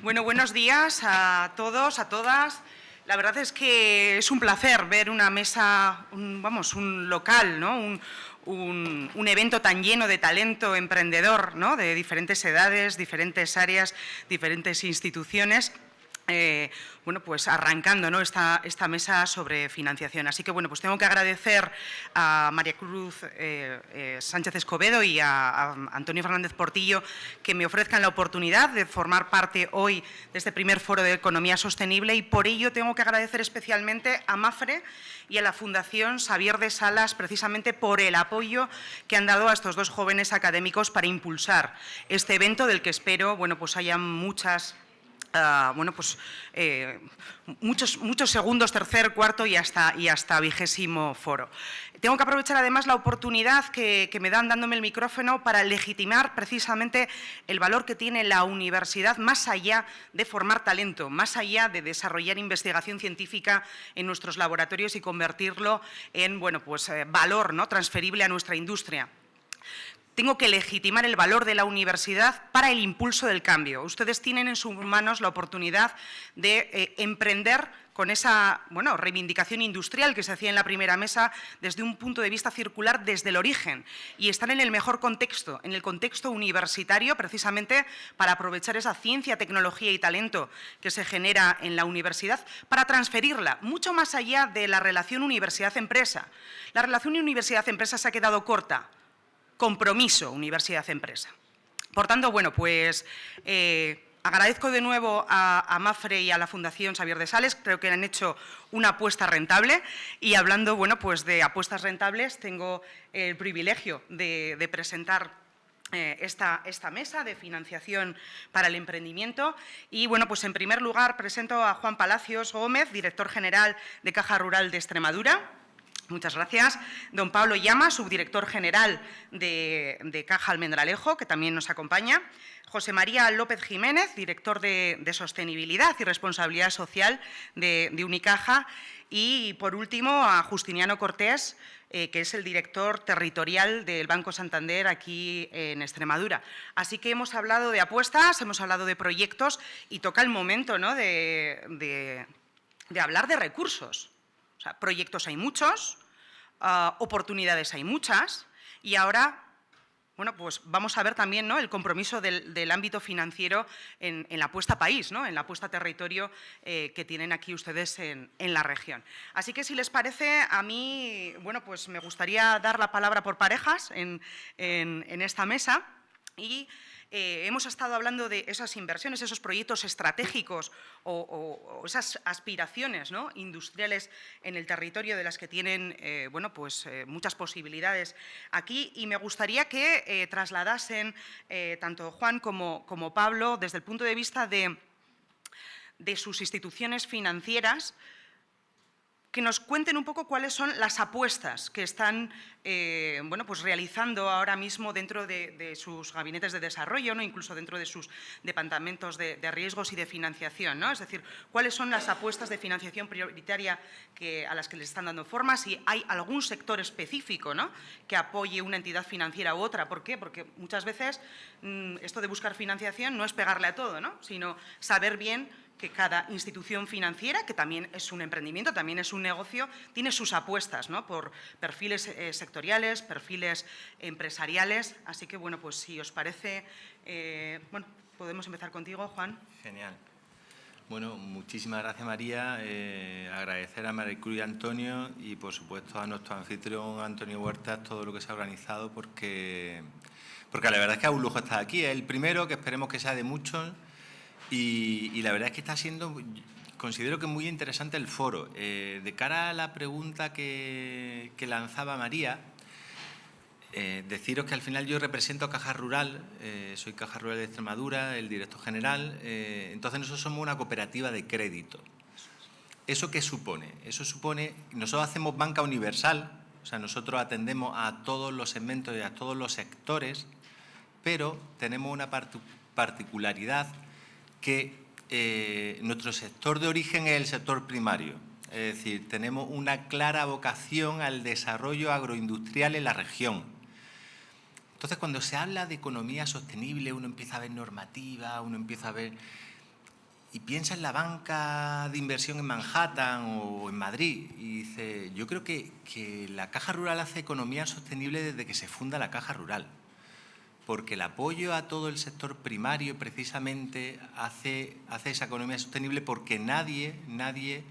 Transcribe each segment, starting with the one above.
Bueno, buenos días a todos, a todas. La verdad es que es un placer ver una mesa, un local, ¿no? un evento tan lleno de talento emprendedor, ¿no? De diferentes edades, diferentes áreas, diferentes instituciones. Bueno, pues arrancando, ¿no? esta mesa sobre financiación. Así que, bueno, pues tengo que agradecer a María Cruz Sánchez Escobedo y a Antonio Fernández Portillo que me ofrezcan la oportunidad de formar parte hoy de este primer foro de economía sostenible, y por ello tengo que agradecer especialmente a MAFRE y a la Fundación Xavier de Salas precisamente por el apoyo que han dado a estos dos jóvenes académicos para impulsar este evento, del que espero, bueno, pues haya muchos segundos, tercer, cuarto y hasta 20º foro. Tengo que aprovechar además la oportunidad que me dan dándome el micrófono para legitimar precisamente el valor que tiene la universidad más allá de formar talento, más allá de desarrollar investigación científica en nuestros laboratorios y convertirlo en valor, ¿no? Transferible a nuestra industria. Tengo que legitimar el valor de la universidad para el impulso del cambio. Ustedes tienen en sus manos la oportunidad de emprender con esa reivindicación industrial que se hacía en la primera mesa desde un punto de vista circular desde el origen, y están en el mejor contexto, en el contexto universitario, precisamente para aprovechar esa ciencia, tecnología y talento que se genera en la universidad para transferirla mucho más allá de la relación universidad-empresa. La relación universidad-empresa se ha quedado corta. Compromiso universidad-empresa. Por tanto, agradezco de nuevo a MAFRE y a la Fundación Xavier de Sales. Creo que han hecho una apuesta rentable, y hablando de apuestas rentables, tengo el privilegio de presentar esta mesa de financiación para el emprendimiento. Y en primer lugar presento a Juan Palacios Gómez, director general de Caja Rural de Extremadura. Muchas gracias. Don Pablo Llama, subdirector general de Caja Almendralejo, que también nos acompaña. José María López Jiménez, director de Sostenibilidad y Responsabilidad Social de Unicaja. Y, por último, a Justiniano Cortés, que es el director territorial del Banco Santander aquí en Extremadura. Así que hemos hablado de apuestas, hemos hablado de proyectos, y toca el momento, ¿no?, de hablar de recursos. O sea, proyectos hay muchos, oportunidades hay muchas, y ahora vamos a ver también, ¿no?, el compromiso del ámbito financiero en la apuesta país, ¿no?, en la apuesta territorio que tienen aquí ustedes en la región. Así que, si les parece, a mí me gustaría dar la palabra por parejas en esta mesa. Y hemos estado hablando de esas inversiones, esos proyectos estratégicos o esas aspiraciones, ¿no?, industriales en el territorio, de las que tienen muchas posibilidades aquí. Y me gustaría que trasladasen tanto Juan como Pablo, desde el punto de vista de sus instituciones financieras, que nos cuenten un poco cuáles son las apuestas que están realizando ahora mismo dentro de sus gabinetes de desarrollo, ¿no?, incluso dentro de sus departamentos de riesgos y de financiación, ¿no? Es decir, cuáles son las apuestas de financiación prioritaria a las que les están dando forma, si hay algún sector específico, ¿no?, que apoye una entidad financiera u otra. ¿Por qué? Porque muchas veces esto de buscar financiación no es pegarle a todo, ¿no?, sino saber bien que cada institución financiera, que también es un emprendimiento, también es un negocio, tiene sus apuestas, ¿no?, por perfiles sectoriales, perfiles empresariales. Así que, si os parece, podemos empezar contigo, Juan. Genial. Bueno, muchísimas gracias, María. Agradecer a María Cruz y Antonio, y, por supuesto, a nuestro anfitrión, Antonio Huertas, todo lo que se ha organizado, porque la verdad es que es un lujo estar aquí. Es el primero, que esperemos que sea de muchos. Y la verdad es que está siendo, considero que muy interesante el foro. De cara a la pregunta que lanzaba María, deciros que al final yo represento a Caja Rural, soy Caja Rural de Extremadura, el director general. Entonces, nosotros somos una cooperativa de crédito. ¿Eso qué supone? Eso supone, nosotros hacemos banca universal, o sea, nosotros atendemos a todos los segmentos y a todos los sectores, pero tenemos una particularidad, que nuestro sector de origen es el sector primario. Es decir, tenemos una clara vocación al desarrollo agroindustrial en la región. Entonces, cuando se habla de economía sostenible, uno empieza a ver normativa, uno empieza a ver y piensa en la banca de inversión en Manhattan o en Madrid y dice, yo creo que la Caja Rural hace economía sostenible desde que se funda la Caja Rural, porque el apoyo a todo el sector primario precisamente hace esa economía sostenible, porque nadie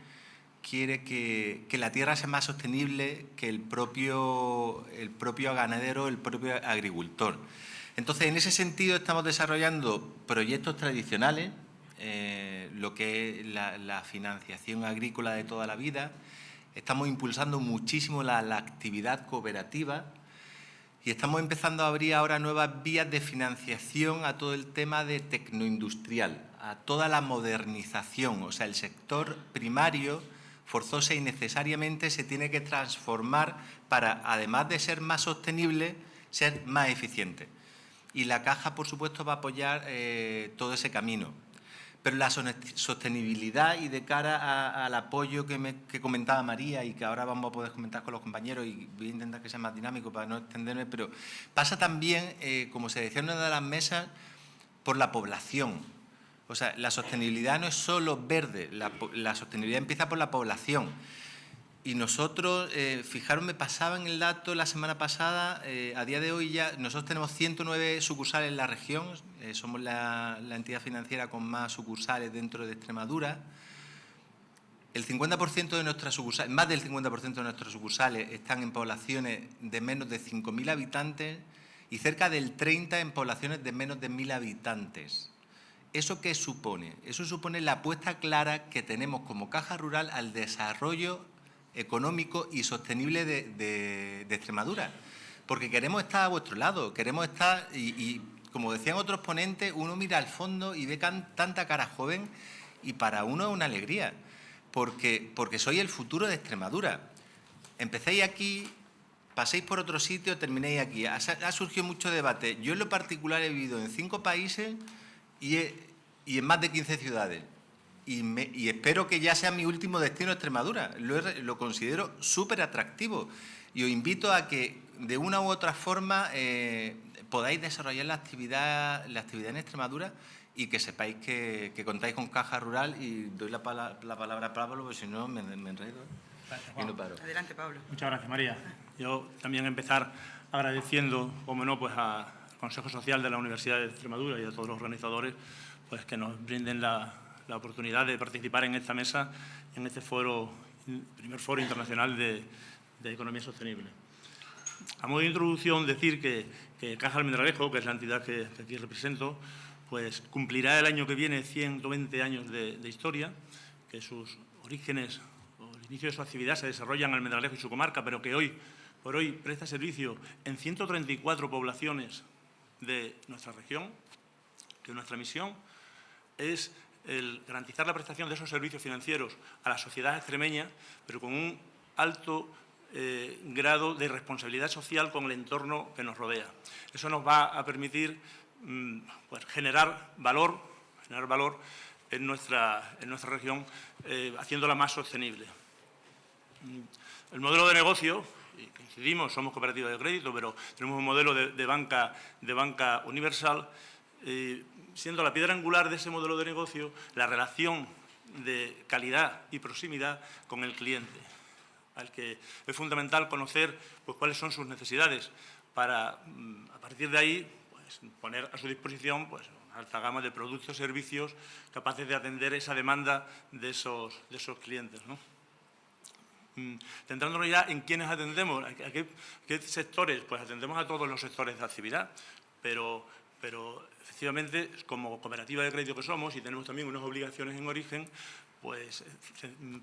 quiere que la tierra sea más sostenible que el propio ganadero, el propio agricultor. Entonces, en ese sentido estamos desarrollando proyectos tradicionales, lo que es la financiación agrícola de toda la vida. Estamos impulsando muchísimo la actividad cooperativa y estamos empezando a abrir ahora nuevas vías de financiación a todo el tema de tecnoindustrial, a toda la modernización. O sea, el sector primario forzosa y necesariamente se tiene que transformar para, además de ser más sostenible, ser más eficiente. Y la Caja, por supuesto, va a apoyar todo ese camino. Pero la sostenibilidad y de cara al apoyo que comentaba María y que ahora vamos a poder comentar con los compañeros, y voy a intentar que sea más dinámico para no extenderme, pero pasa también, como se decía en una de las mesas, por la población. O sea, la sostenibilidad no es solo verde, la sostenibilidad empieza por la población. Y nosotros, fijaros, me pasaba en el dato la semana pasada, a día de hoy ya nosotros tenemos 109 sucursales en la región, somos la entidad financiera con más sucursales dentro de Extremadura. El 50% de nuestras sucursales, más del 50% de nuestras sucursales están en poblaciones de menos de 5.000 habitantes y cerca del 30% en poblaciones de menos de 1.000 habitantes. ¿Eso qué supone? Eso supone la apuesta clara que tenemos como Caja Rural al desarrollo económico y sostenible de Extremadura, porque queremos estar a vuestro lado, queremos estar, y como decían otros ponentes, uno mira al fondo y ve tanta cara joven y para uno es una alegría, porque sois el futuro de Extremadura. Empecéis aquí, paséis por otro sitio, terminéis aquí. Ha surgido mucho debate. Yo en lo particular he vivido en 5 países y en más de 15 ciudades. Y espero que ya sea mi último destino Extremadura. Lo considero súper atractivo y os invito a que de una u otra forma podáis desarrollar la actividad en Extremadura y que sepáis que contáis con Caja Rural. Y doy la palabra a Pablo, porque si no me enredo. Gracias, Y no paro. Adelante, Pablo. Muchas gracias, María. Yo también empezar agradeciendo, como no, pues al Consejo Social de la Universidad de Extremadura y a todos los organizadores, pues que nos brinden la oportunidad de participar en esta mesa, en este foro, primer foro internacional de economía sostenible. A modo de introducción, decir que Caja Almendralejo, que es la entidad que aquí represento, pues cumplirá el año que viene 120 años de historia, que sus orígenes o el inicio de su actividad se desarrollan en Almendralejo y su comarca, pero que hoy por hoy presta servicio en 134 poblaciones de nuestra región, que nuestra misión es el garantizar la prestación de esos servicios financieros a la sociedad extremeña, pero con un alto grado de responsabilidad social con el entorno que nos rodea. Eso nos va a permitir pues, generar valor en nuestra región, haciéndola más sostenible. El modelo de negocio, y coincidimos, somos cooperativas de crédito, pero tenemos un modelo de banca universal, siendo la piedra angular de ese modelo de negocio la relación de calidad y proximidad con el cliente, al que es fundamental conocer pues, cuáles son sus necesidades para, a partir de ahí, pues, poner a su disposición pues, una alta gama de productos y servicios capaces de atender esa demanda de esos clientes, ¿no? Centrándonos ya en quiénes atendemos, a qué sectores, pues atendemos a todos los sectores de actividad, pero efectivamente, como cooperativa de crédito que somos y tenemos también unas obligaciones en origen, pues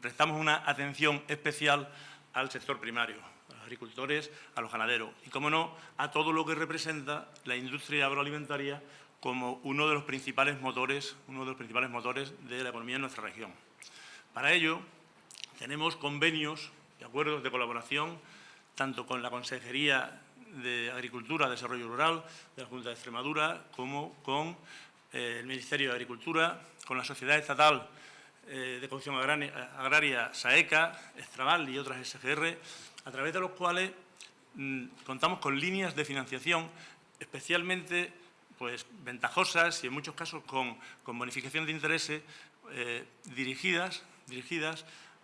prestamos una atención especial al sector primario, a los agricultores, a los ganaderos y, cómo no, a todo lo que representa la industria agroalimentaria como uno de los principales motores de la economía en nuestra región. Para ello, tenemos convenios y acuerdos de colaboración tanto con la Consejería de Agricultura, Desarrollo Rural de la Junta de Extremadura, como con el Ministerio de Agricultura, con la Sociedad Estatal de Producción Agraria SAECA, Extraval y otras SGR, a través de los cuales contamos con líneas de financiación especialmente pues, ventajosas y en muchos casos con bonificación de intereses dirigidas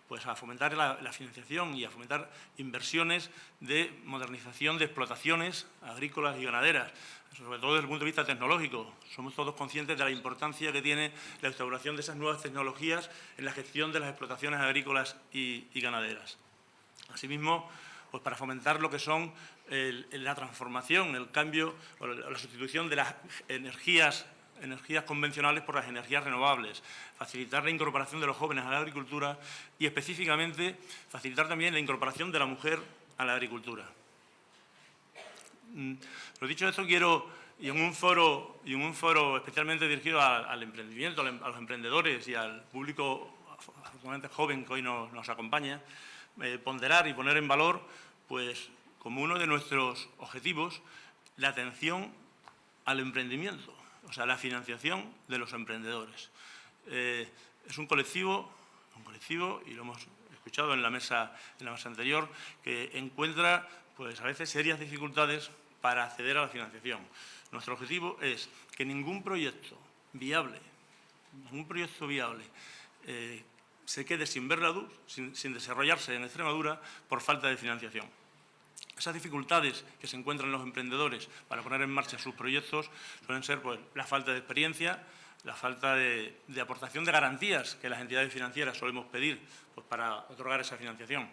pues, a fomentar la financiación y a fomentar inversiones de modernización de explotaciones agrícolas y ganaderas, sobre todo desde el punto de vista tecnológico. Somos todos conscientes de la importancia que tiene la instauración de esas nuevas tecnologías en la gestión de las explotaciones agrícolas y ganaderas. Asimismo, pues para fomentar lo que son la transformación, el cambio o la sustitución de las energías convencionales por las energías renovables, facilitar la incorporación de los jóvenes a la agricultura y específicamente facilitar también la incorporación de la mujer a la agricultura. Lo dicho esto, quiero, y en un foro especialmente dirigido al emprendimiento, a los emprendedores y al público afortunadamente joven que hoy nos acompaña, ponderar y poner en valor, pues, como uno de nuestros objetivos, la atención al emprendimiento, o sea, la financiación de los emprendedores. Es un colectivo, y lo hemos escuchado en la mesa anterior, que encuentra, pues, a veces serias dificultades para acceder a la financiación. Nuestro objetivo es que ningún proyecto viable se quede sin ver la luz, sin desarrollarse en Extremadura por falta de financiación. Esas dificultades que se encuentran los emprendedores para poner en marcha sus proyectos suelen ser, pues, la falta de experiencia, la falta de aportación de garantías que las entidades financieras solemos pedir, pues, para otorgar esa financiación.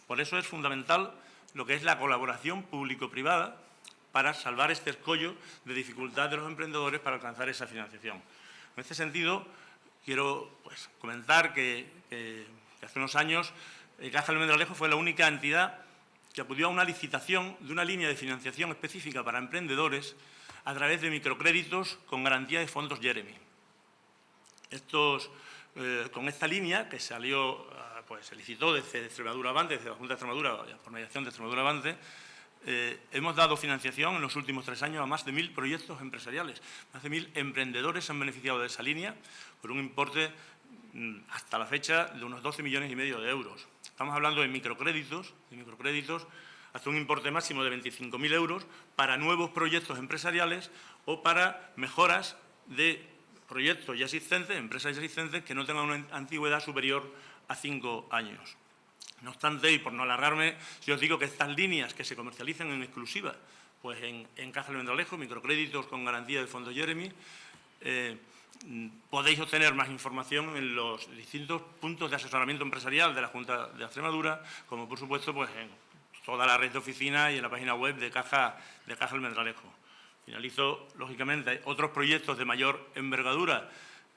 Por eso es fundamental lo que es la colaboración público-privada para salvar este escollo de dificultad de los emprendedores para alcanzar esa financiación. En este sentido, quiero, pues, comentar que hace unos años Caja del Almendralejo fue la única entidad que acudió a una licitación de una línea de financiación específica para emprendedores a través de microcréditos con garantía de fondos Jeremy. Con esta línea, que salió, pues, se licitó desde Extremadura Avante, desde la Junta de Extremadura, por mediación de Extremadura Avante, hemos dado financiación en los últimos 3 años a más de 1000 proyectos empresariales. Más de 1000 emprendedores se han beneficiado de esa línea por un importe, hasta la fecha, de unos 12,5 millones de euros. Estamos hablando de microcréditos hasta un importe máximo de 25.000 euros para nuevos proyectos empresariales o para mejoras de proyectos ya existentes, empresas ya existentes, que no tengan una antigüedad superior a 5 años. No obstante, y por no alargarme, yo os digo que estas líneas que se comercializan en exclusiva, pues en Caja del Almendralejo, microcréditos con garantía de fondos Jeremy, podéis obtener más información en los distintos puntos de asesoramiento empresarial de la Junta de Extremadura, como por supuesto, pues, en toda la red de oficinas y en la página web de Caja del Almendralejo. Finalizo, lógicamente, hay otros proyectos de mayor envergadura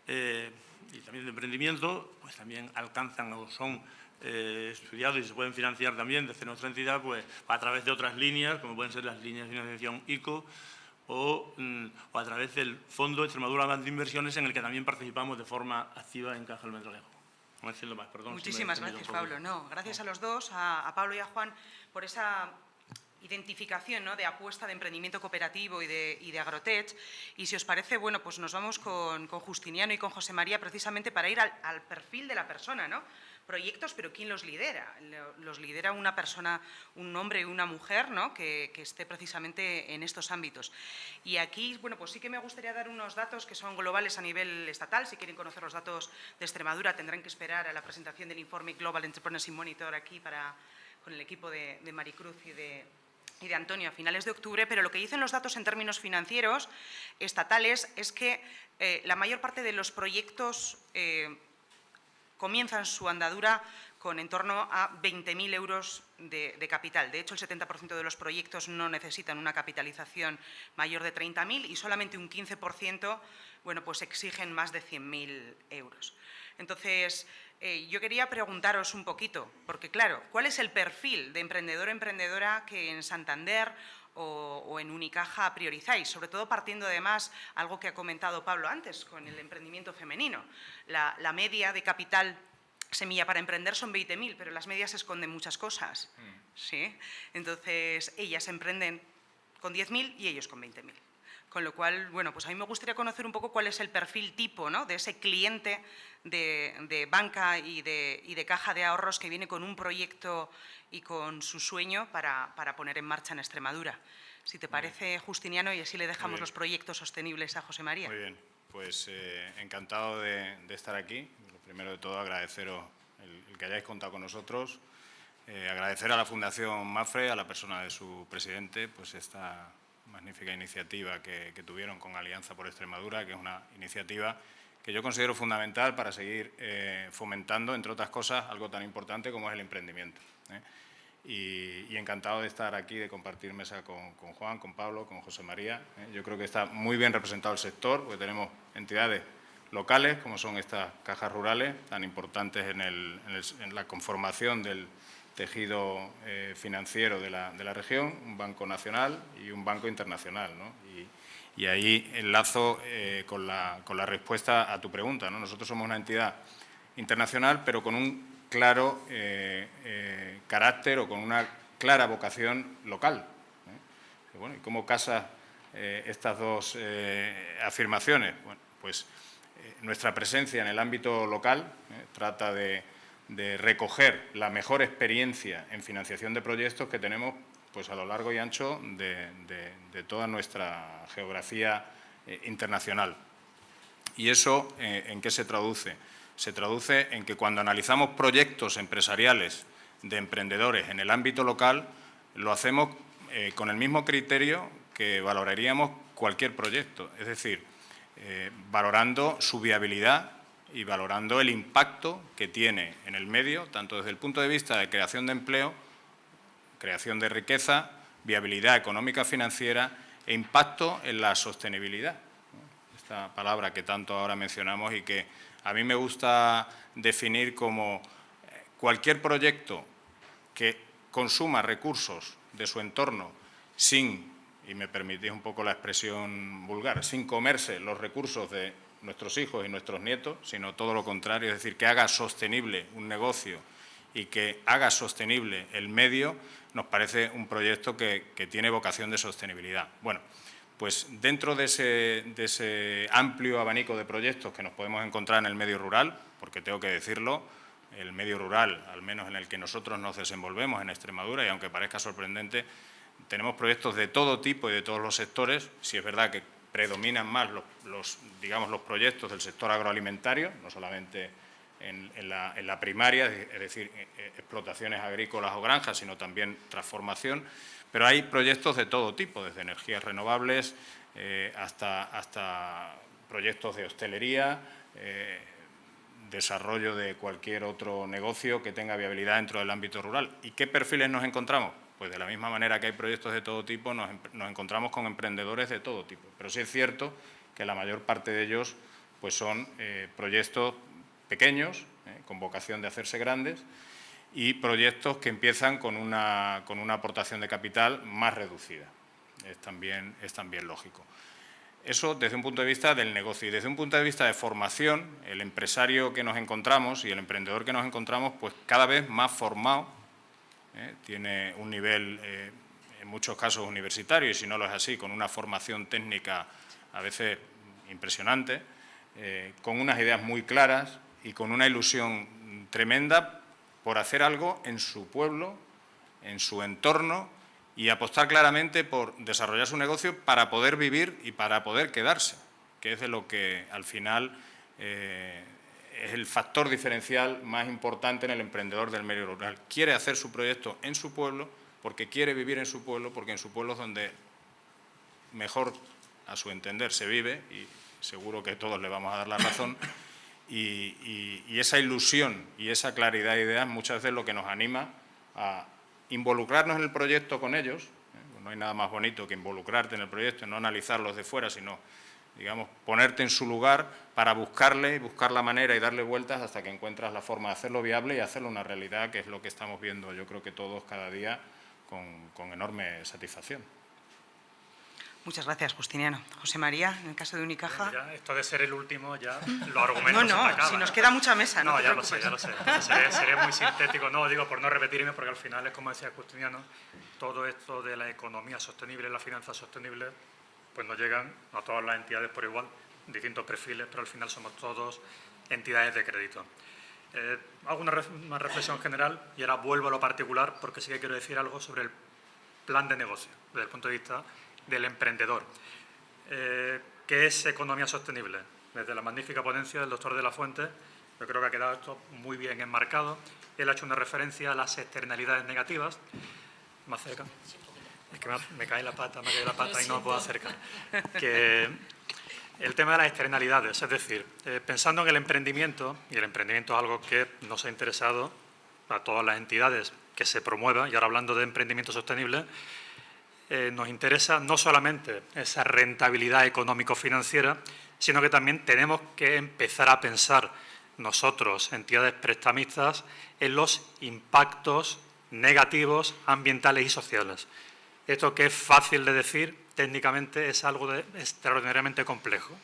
y también de emprendimiento, pues también alcanzan o son estudiados y se pueden financiar también desde nuestra entidad, pues, a través de otras líneas, como pueden ser las líneas de financiación ICO o a través del Fondo de Extremadura Avante de Inversiones, en el que también participamos de forma activa en Caja del Almendralejo. No diciendo más, perdón. Muchísimas gracias, Pablo. No, gracias a los dos, a Pablo y a Juan, por esa identificación, ¿no?, de apuesta de emprendimiento cooperativo y de agrotech. Y si os parece, bueno, pues nos vamos con Justiniano y con José María precisamente para ir al perfil de la persona, ¿no? Proyectos, pero ¿quién los lidera? Los lidera una persona, un hombre y una mujer, ¿no?, que esté precisamente en estos ámbitos. Y aquí, bueno, pues sí que me gustaría dar unos datos que son globales a nivel estatal. Si quieren conocer los datos de Extremadura, tendrán que esperar a la presentación del informe Global Entrepreneurship Monitor aquí con el equipo de Maricruz y de Antonio a finales de octubre, pero lo que dicen los datos en términos financieros estatales es que la mayor parte de los proyectos comienzan su andadura con en torno a 20.000 euros de capital. De hecho, el 70% de los proyectos no necesitan una capitalización mayor de 30.000 y solamente un 15%, bueno, pues exigen más de 100.000 euros. Entonces, yo quería preguntaros un poquito, porque claro, ¿cuál es el perfil de emprendedor o emprendedora que en Santander o en Unicaja priorizáis? Sobre todo partiendo, además, algo que ha comentado Pablo antes, con el emprendimiento femenino. La media de capital semilla para emprender son 20.000, pero las medias esconden muchas cosas, ¿sí? Entonces, ellas emprenden con 10.000 y ellos con 20.000. Con lo cual, bueno, pues a mí me gustaría conocer un poco cuál es el perfil tipo, ¿no?, de ese cliente de banca y de caja de ahorros que viene con un proyecto y con su sueño para poner en marcha en Extremadura. Si te parece, Justiniano, y así le dejamos los proyectos sostenibles a José María. Muy bien. Pues encantado de estar aquí. Lo primero de todo, agradeceros el que hayáis contado con nosotros. Agradecer a la Fundación MAPFRE, a la persona de su presidente, pues esta magnífica iniciativa que tuvieron con Alianza por Extremadura, que es una iniciativa que yo considero fundamental para seguir fomentando, entre otras cosas, algo tan importante como es el emprendimiento. Y encantado de estar aquí, de compartir mesa con Juan, con Pablo, con José María. Yo creo que está muy bien representado el sector, porque tenemos entidades locales, como son estas cajas rurales, tan importantes en la conformación del tejido financiero de la región, un banco nacional y un banco internacional, ¿no? Y ahí enlazo con la respuesta a tu pregunta, ¿no? Nosotros somos una entidad internacional, pero con un claro carácter o con una clara vocación local. Y bueno, ¿y cómo casa estas dos afirmaciones? Bueno, pues nuestra presencia en el ámbito local trata de recoger la mejor experiencia en financiación de proyectos que tenemos pues, a lo largo y ancho de toda nuestra geografía internacional. ¿Y eso en qué se traduce? Se traduce en que cuando analizamos proyectos empresariales de emprendedores en el ámbito local, lo hacemos con el mismo criterio que valoraríamos cualquier proyecto, es decir, valorando su viabilidad y valorando el impacto que tiene en el medio, tanto desde el punto de vista de creación de empleo, creación de riqueza, viabilidad económica financiera e impacto en la sostenibilidad. Esta palabra que tanto ahora mencionamos y que a mí me gusta definir como cualquier proyecto que consuma recursos de su entorno sin, y me permitís un poco la expresión vulgar, sin comerse los recursos de nuestros hijos y nuestros nietos, sino todo lo contrario, es decir, que haga sostenible un negocio y que haga sostenible el medio, nos parece un proyecto que tiene vocación de sostenibilidad. Bueno, pues dentro de ese amplio abanico de proyectos que nos podemos encontrar en el medio rural, porque tengo que decirlo, el medio rural, al menos en el que nosotros nos desenvolvemos en Extremadura, y aunque parezca sorprendente, tenemos proyectos de todo tipo y de todos los sectores. Sí es verdad que predominan más los proyectos del sector agroalimentario, no solamente en la primaria, es decir, explotaciones agrícolas o granjas, sino también transformación. Pero hay proyectos de todo tipo, desde energías renovables hasta proyectos de hostelería, desarrollo de cualquier otro negocio que tenga viabilidad dentro del ámbito rural. ¿Y qué perfiles nos encontramos? Pues de la misma manera que hay proyectos de todo tipo, nos encontramos con emprendedores de todo tipo. Pero sí es cierto que la mayor parte de ellos pues son proyectos pequeños, con vocación de hacerse grandes, y proyectos que empiezan con una aportación de capital más reducida. Es también lógico. Eso desde un punto de vista del negocio. Y desde un punto de vista de formación, el empresario que nos encontramos y el emprendedor que nos encontramos, pues cada vez más formado, tiene un nivel, en muchos casos universitario, y si no lo es así, con una formación técnica a veces impresionante, con unas ideas muy claras y con una ilusión tremenda por hacer algo en su pueblo, en su entorno, y apostar claramente por desarrollar su negocio para poder vivir y para poder quedarse, que es de lo que al final es el factor diferencial más importante en el emprendedor del medio rural. Quiere hacer su proyecto en su pueblo porque quiere vivir en su pueblo, porque en su pueblo es donde mejor, a su entender, se vive, y seguro que todos le vamos a dar la razón. Y esa ilusión y esa claridad de ideas muchas veces es lo que nos anima a involucrarnos en el proyecto con ellos. No hay nada más bonito que involucrarte en el proyecto, no analizarlos de fuera, sino, digamos, ponerte en su lugar para buscarle y buscar la manera y darle vueltas hasta que encuentras la forma de hacerlo viable y hacerlo una realidad, que es lo que estamos viendo, yo creo que todos cada día con enorme satisfacción. Muchas gracias, Justiniano. José María, en el caso de Unicaja... Ya, esto de ser el último, ya los argumentos se me acaban. Si nos queda mucha mesa, no te ya preocupes. Ya lo sé. Seré muy sintético, no digo por no repetirme, porque al final es como decía Justiniano, todo esto de la economía sostenible, la finanza sostenible, pues nos llegan a todas las entidades por igual, distintos perfiles, pero al final somos todos entidades de crédito. Hago una reflexión general y ahora vuelvo a lo particular, porque sí que quiero decir algo sobre el plan de negocio, desde el punto de vista del emprendedor. ¿Qué es economía sostenible? desde la magnífica ponencia del doctor de la Fuente. Yo creo que ha quedado esto muy bien enmarcado. Él ha hecho una referencia a las externalidades negativas. Más cerca. Es que me cae la pata, me cae la pata y no me puedo acercar. Que el tema de las externalidades, es decir, pensando en el emprendimiento, y el emprendimiento es algo que nos ha interesado a todas las entidades que se promueva, y ahora hablando de emprendimiento sostenible, nos interesa no solamente esa rentabilidad económico-financiera, sino que también tenemos que empezar a pensar nosotros, entidades prestamistas, en los impactos negativos ambientales y sociales. Esto que es fácil de decir, técnicamente es algo extraordinariamente complejo.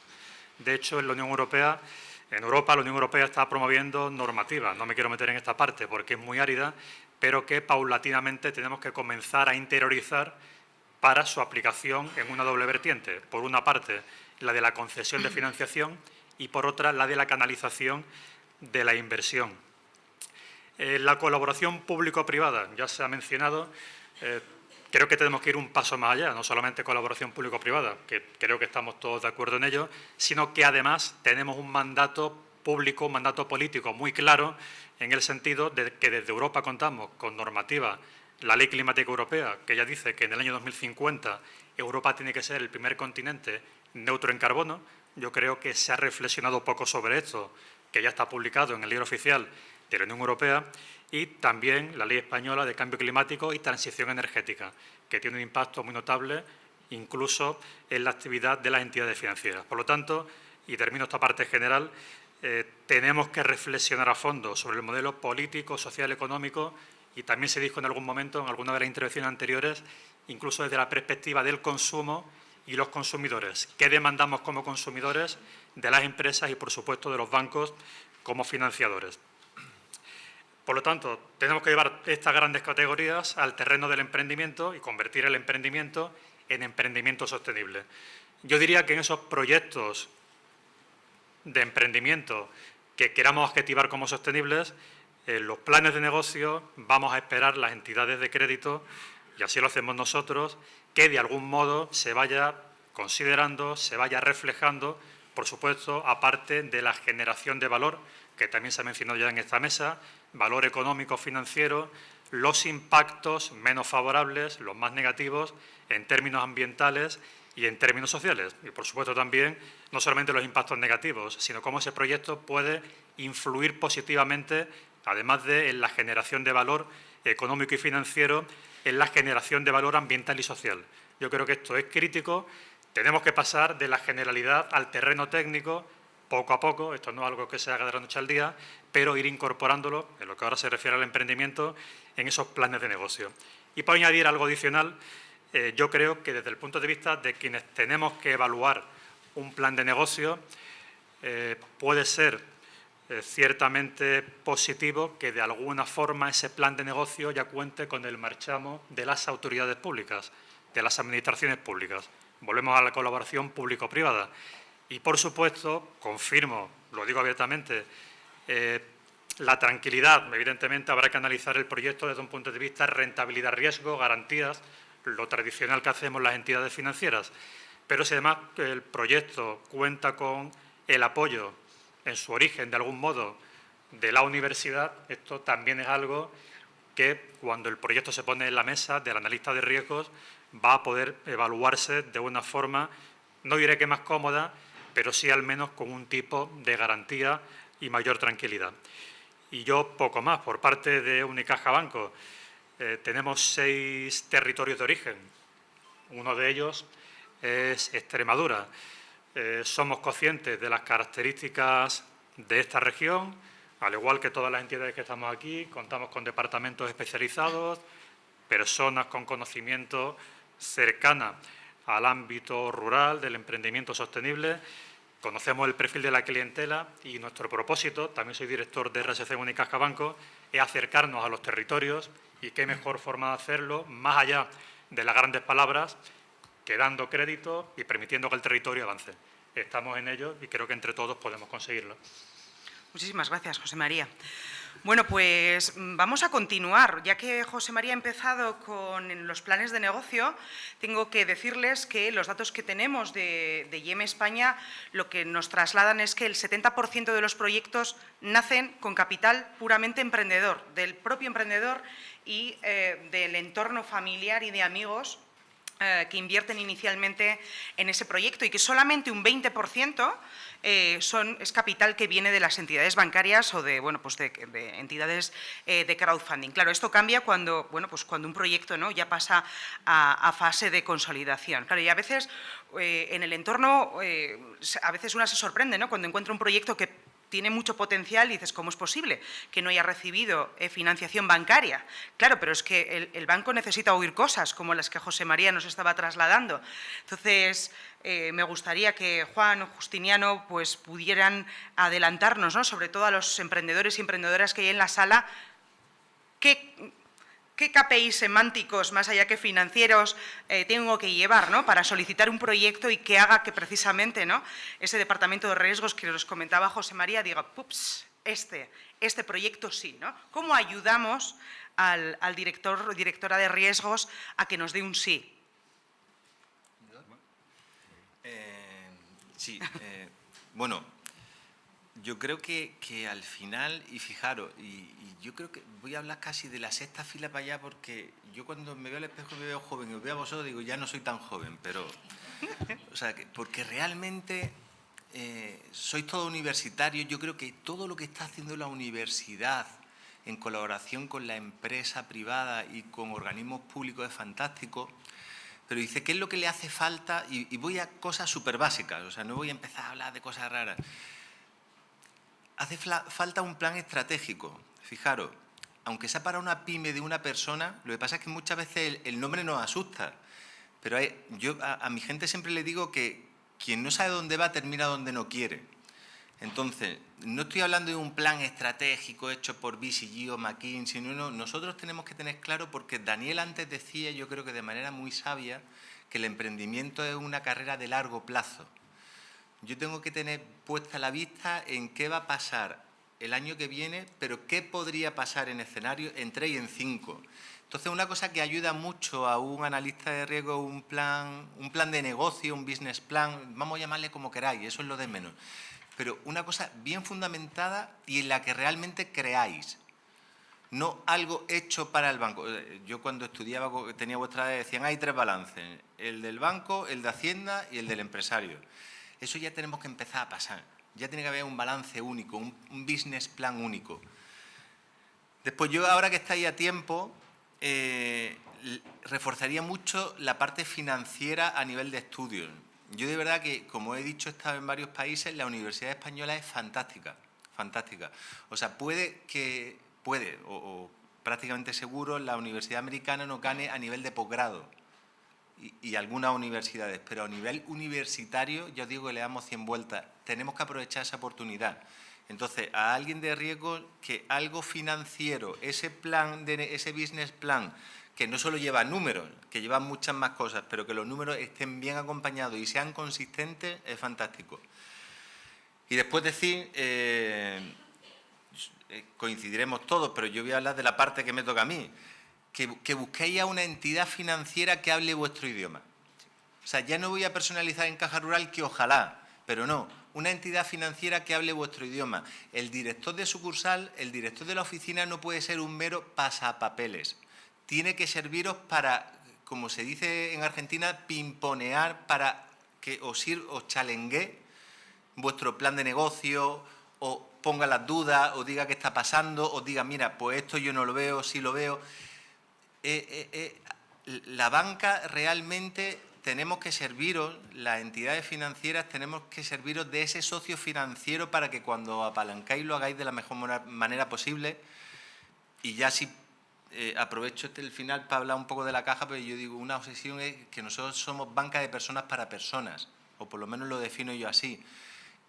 De hecho, en Europa la Unión Europea está promoviendo normativas, no me quiero meter en esta parte porque es muy árida, pero que paulatinamente tenemos que comenzar a interiorizar para su aplicación en una doble vertiente. Por una parte, la de la concesión de financiación y por otra, la de la canalización de la inversión. La colaboración público-privada, ya se ha mencionado, creo que tenemos que ir un paso más allá, no solamente colaboración público-privada, que creo que estamos todos de acuerdo en ello, sino que además tenemos un mandato público, un mandato político muy claro, en el sentido de que desde Europa contamos con normativa, la Ley Climática Europea, que ya dice que en el año 2050 Europa tiene que ser el primer continente neutro en carbono. Yo creo que se ha reflexionado poco sobre esto, que ya está publicado en el libro oficial de la Unión Europea, y también la Ley Española de Cambio Climático y Transición Energética, que tiene un impacto muy notable incluso en la actividad de las entidades financieras. Por lo tanto, y termino esta parte general, tenemos que reflexionar a fondo sobre el modelo político, social, económico, y también se dijo en algún momento, en alguna de las intervenciones anteriores, incluso desde la perspectiva del consumo y los consumidores. ¿Qué demandamos como consumidores de las empresas y, por supuesto, de los bancos como financiadores? Por lo tanto, tenemos que llevar estas grandes categorías al terreno del emprendimiento y convertir el emprendimiento en emprendimiento sostenible. Yo diría que en esos proyectos de emprendimiento que queramos adjetivar como sostenibles, en los planes de negocio vamos a esperar las entidades de crédito, y así lo hacemos nosotros, que de algún modo se vaya considerando, se vaya reflejando, por supuesto, aparte de la generación de valor, que también se ha mencionado ya en esta mesa, valor económico, financiero, los impactos menos favorables, los más negativos, en términos ambientales y en términos sociales. Y, por supuesto, también no solamente los impactos negativos, sino cómo ese proyecto puede influir positivamente, además de en la generación de valor económico y financiero, en la generación de valor ambiental y social. Yo creo que esto es crítico. Tenemos que pasar de la generalidad al terreno técnico, poco a poco. Esto no es algo que se haga de la noche al día, pero ir incorporándolo, en lo que ahora se refiere al emprendimiento, en esos planes de negocio. Y para añadir algo adicional, yo creo que desde el punto de vista de quienes tenemos que evaluar un plan de negocio, puede ser ciertamente positivo que de alguna forma ese plan de negocio ya cuente con el marchamo de las autoridades públicas, de las administraciones públicas. Volvemos a la colaboración público-privada. Y, por supuesto, confirmo, lo digo abiertamente, la tranquilidad. Evidentemente, habrá que analizar el proyecto desde un punto de vista de rentabilidad-riesgo, garantías, lo tradicional que hacemos las entidades financieras. Pero si además el proyecto cuenta con el apoyo en su origen, de algún modo, de la universidad, esto también es algo que, cuando el proyecto se pone en la mesa del analista de riesgos, va a poder evaluarse de una forma, no diré que más cómoda, pero sí al menos con un tipo de garantía y mayor tranquilidad. Y yo poco más, por parte de Unicaja Banco, tenemos 6 territorios de origen. Uno de ellos es Extremadura. Somos conscientes de las características de esta región, al igual que todas las entidades que estamos aquí, contamos con departamentos especializados, personas con conocimiento cercana al ámbito rural del emprendimiento sostenible. Conocemos el perfil de la clientela y nuestro propósito, también soy director de RSC Unicaja Banco, es acercarnos a los territorios, y qué mejor forma de hacerlo, más allá de las grandes palabras, que dando crédito y permitiendo que el territorio avance. Estamos en ello y creo que entre todos podemos conseguirlo. Muchísimas gracias, José María. Bueno, pues vamos a continuar. Ya que José María ha empezado con los planes de negocio, tengo que decirles que los datos que tenemos de IEM España lo que nos trasladan es que el 70% de los proyectos nacen con capital puramente emprendedor, del propio emprendedor y del entorno familiar y de amigos que invierten inicialmente en ese proyecto, y que solamente un 20% es capital que viene de las entidades bancarias o de, bueno, pues de entidades de crowdfunding. Claro, esto cambia cuando, bueno, pues cuando un proyecto, ¿no?, ya pasa a fase de consolidación. Claro, y a veces en el entorno, a veces una se sorprende, ¿no?, cuando encuentra un proyecto que tiene mucho potencial y dices, ¿cómo es posible que no haya recibido financiación bancaria? Claro, pero es que el banco necesita oír cosas como las que José María nos estaba trasladando. Entonces, me gustaría que Juan o Justiniano pues, pudieran adelantarnos, ¿no?, sobre todo a los emprendedores y emprendedoras que hay en la sala, ¿qué KPIs semánticos, más allá que financieros, tengo que llevar, ¿no?, para solicitar un proyecto y que haga que precisamente, ¿no?, ese departamento de riesgos que os comentaba José María diga, ¡pups!, este proyecto sí, ¿no? ¿Cómo ayudamos al director o directora de riesgos a que nos dé un sí? Sí, bueno, yo creo que al final, y fijaros, y yo creo que voy a hablar casi de la sexta fila para allá, porque yo cuando me veo al espejo me veo joven y os veo a vosotros, digo, ya no soy tan joven, pero, o sea, porque realmente sois todos universitarios. Yo creo que todo lo que está haciendo la universidad en colaboración con la empresa privada y con organismos públicos es fantástico. Pero dice, ¿qué es lo que le hace falta? Y voy a cosas súper básicas, o sea, no voy a empezar a hablar de cosas raras. Hace falta un plan estratégico. Fijaros, aunque sea para una pyme de una persona, lo que pasa es que muchas veces el nombre nos asusta. Pero yo a mi gente siempre le digo que quien no sabe dónde va termina donde no quiere. Entonces, no estoy hablando de un plan estratégico hecho por BCG o McKinsey, no, nosotros tenemos que tener claro, porque Daniel antes decía, yo creo que de manera muy sabia, que el emprendimiento es una carrera de largo plazo. Yo tengo que tener puesta la vista en qué va a pasar el año que viene, pero qué podría pasar en escenarios en 3 y en 5. Entonces, una cosa que ayuda mucho a un analista de riesgo, un plan de negocio, un business plan, vamos a llamarle como queráis, eso es lo de menos. Pero una cosa bien fundamentada y en la que realmente creáis, no algo hecho para el banco. Yo cuando estudiaba, tenía vuestra edad, decían, hay 3 balances, el del banco, el de Hacienda y el del empresario. Eso ya tenemos que empezar a pasar. Ya tiene que haber un balance único, un business plan único. Después, yo ahora que estáis a tiempo, reforzaría mucho la parte financiera a nivel de estudios. Yo de verdad que, como he dicho, he estado en varios países, la Universidad Española es fantástica, fantástica. O sea, puede, o prácticamente seguro, la Universidad Americana no gane a nivel de posgrado y algunas universidades, pero a nivel universitario, yo digo que le damos 100 vueltas. Tenemos que aprovechar esa oportunidad. Entonces, a alguien de riesgo, que algo financiero, ese business plan, que no solo lleva números, que lleva muchas más cosas, pero que los números estén bien acompañados y sean consistentes, es fantástico. Y después decir, coincidiremos todos, pero yo voy a hablar de la parte que me toca a mí, que busquéis a una entidad financiera que hable vuestro idioma. O sea, ya no voy a personalizar en Caja Rural, que ojalá, pero no, una entidad financiera que hable vuestro idioma. El director de sucursal, el director de la oficina no puede ser un mero pasapapeles. Tiene que serviros para, como se dice en Argentina, pimponear, para que os chalengue vuestro plan de negocio, o ponga las dudas, o diga qué está pasando, o diga, mira, pues esto yo no lo veo, sí lo veo. La banca realmente tenemos que serviros, las entidades financieras tenemos que serviros de ese socio financiero para que cuando apalancáis lo hagáis de la mejor manera posible. Y ya si aprovecho el final para hablar un poco de la caja, pero yo digo, una obsesión es que nosotros somos banca de personas para personas, o por lo menos lo defino yo así.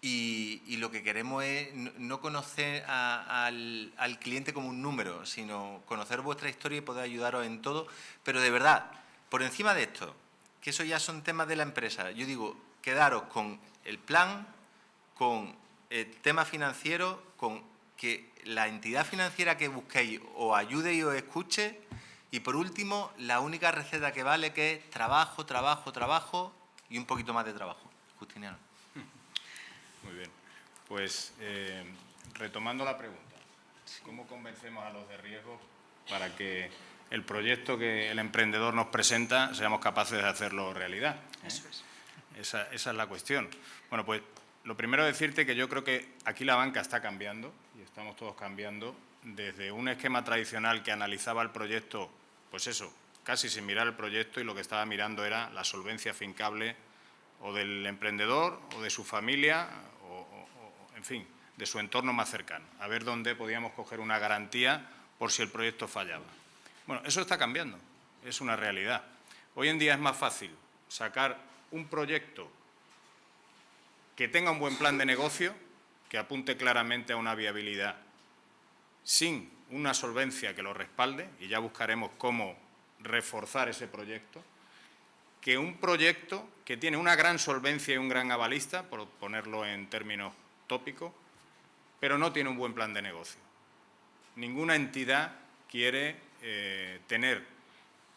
Y lo que queremos es no conocer al cliente como un número, sino conocer vuestra historia y poder ayudaros en todo. Pero de verdad, por encima de esto, que eso ya son temas de la empresa, yo digo, quedaros con el plan, con tema financiero con que la entidad financiera que busquéis os ayude y os escuche. Y por último, la única receta que vale, que es trabajo, trabajo, trabajo y un poquito más de trabajo. Justiniano. Muy bien. Pues retomando la pregunta, ¿cómo convencemos a los de riesgo para que el proyecto que el emprendedor nos presenta seamos capaces de hacerlo realidad? Eso es. Esa es la cuestión. Bueno, pues lo primero es decirte que yo creo que aquí la banca está cambiando y estamos todos cambiando desde un esquema tradicional que analizaba el proyecto, pues eso, casi sin mirar el proyecto, y lo que estaba mirando era la solvencia fincable o del emprendedor o de su familia o en fin, de su entorno más cercano, a ver dónde podíamos coger una garantía por si el proyecto fallaba. Bueno, eso está cambiando, es una realidad. Hoy en día es más fácil sacar un proyecto que tenga un buen plan de negocio, que apunte claramente a una viabilidad, sin una solvencia que lo respalde, y ya buscaremos cómo reforzar ese proyecto, que un proyecto que tiene una gran solvencia y un gran avalista, por ponerlo en términos tópicos, pero no tiene un buen plan de negocio. Ninguna entidad quiere tener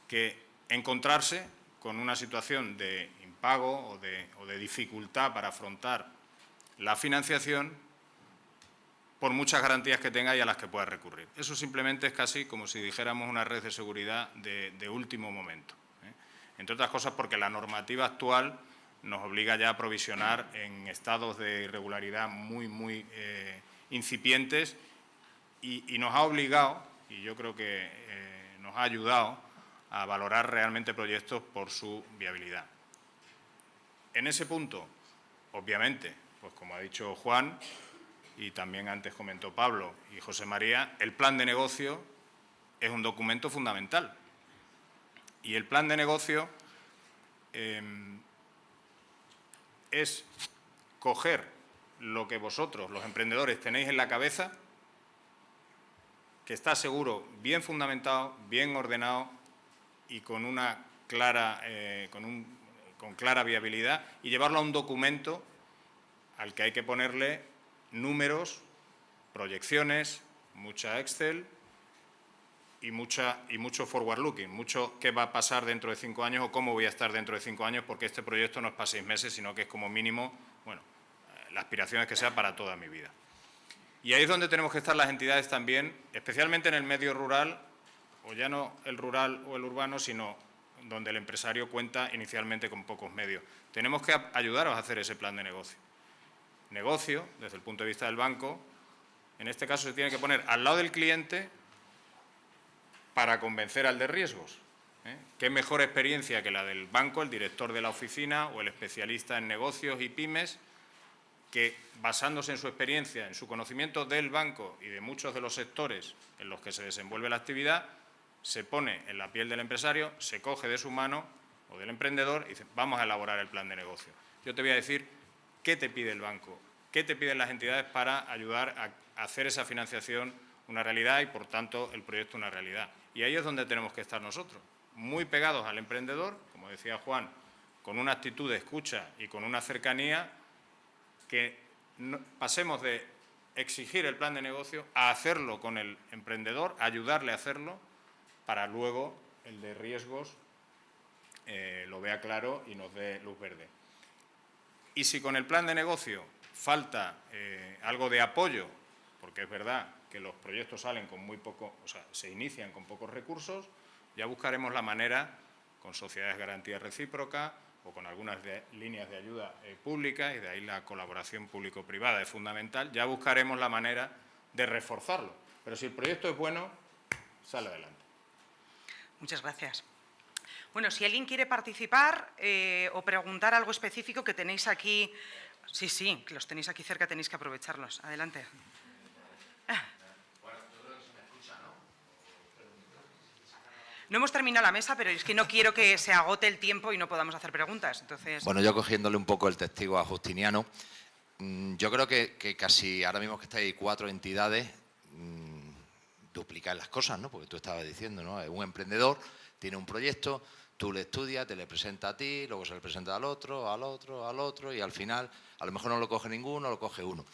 que encontrarse con una situación de impago o de dificultad para afrontar la financiación por muchas garantías que tenga y a las que pueda recurrir. Eso simplemente es casi como si dijéramos una red de seguridad de último momento, ¿eh? Entre otras cosas porque la normativa actual nos obliga ya a provisionar en estados de irregularidad muy incipientes y nos ha obligado, y yo creo que nos ha ayudado a valorar realmente proyectos por su viabilidad. En ese punto, obviamente, pues como ha dicho Juan, y también antes comentó Pablo y José María, el plan de negocio es un documento fundamental. Y el plan de negocio es coger lo que vosotros, los emprendedores, tenéis en la cabeza, que está seguro, bien fundamentado, bien ordenado y con una clara, con clara viabilidad, y llevarlo a un documento al que hay que ponerle números, proyecciones, mucha Excel y mucho forward looking, mucho qué va a pasar dentro de 5 años o cómo voy a estar dentro de 5 años, porque este proyecto no es para 6 meses, sino que es como mínimo, bueno, la aspiración es que sea para toda mi vida. Y ahí es donde tenemos que estar las entidades también, especialmente en el medio rural, o ya no el rural o el urbano, sino donde el empresario cuenta inicialmente con pocos medios. Tenemos que ayudaros a hacer ese plan de negocio. Negocio, desde el punto de vista del banco, en este caso se tiene que poner al lado del cliente para convencer al de riesgos, ¿eh? ¿Qué mejor experiencia que la del banco, el director de la oficina o el especialista en negocios y pymes, que basándose en su experiencia, en su conocimiento del banco y de muchos de los sectores en los que se desenvuelve la actividad, se pone en la piel del empresario, se coge de su mano o del emprendedor y dice, vamos a elaborar el plan de negocio. Yo te voy a decir qué te pide el banco, qué te piden las entidades para ayudar a hacer esa financiación una realidad y, por tanto, el proyecto una realidad. Y ahí es donde tenemos que estar nosotros, muy pegados al emprendedor, como decía Juan, con una actitud de escucha y con una cercanía, que pasemos de exigir el plan de negocio a hacerlo con el emprendedor, ayudarle a hacerlo, para luego el de riesgos lo vea claro y nos dé luz verde. Y si con el plan de negocio falta algo de apoyo, porque es verdad que los proyectos salen con muy poco, o sea, se inician con pocos recursos, ya buscaremos la manera, con sociedades de garantía recíproca o con algunas líneas de ayuda públicas, y de ahí la colaboración público-privada es fundamental, ya buscaremos la manera de reforzarlo. Pero si el proyecto es bueno, sale adelante. Muchas gracias. Bueno, si alguien quiere participar o preguntar algo específico que tenéis aquí, sí, que los tenéis aquí cerca, tenéis que aprovecharlos. Adelante. No hemos terminado la mesa, pero es que no quiero que se agote el tiempo y no podamos hacer preguntas. Entonces... Bueno, yo cogiéndole un poco el testigo a Justiniano, yo creo que casi ahora mismo que estáis 4 entidades, duplicáis las cosas, ¿no? Porque tú estabas diciendo, ¿no? Un emprendedor tiene un proyecto, tú le estudias, te le presenta a ti, luego se le presenta al otro, y al final a lo mejor no lo coge ninguno, lo coge uno.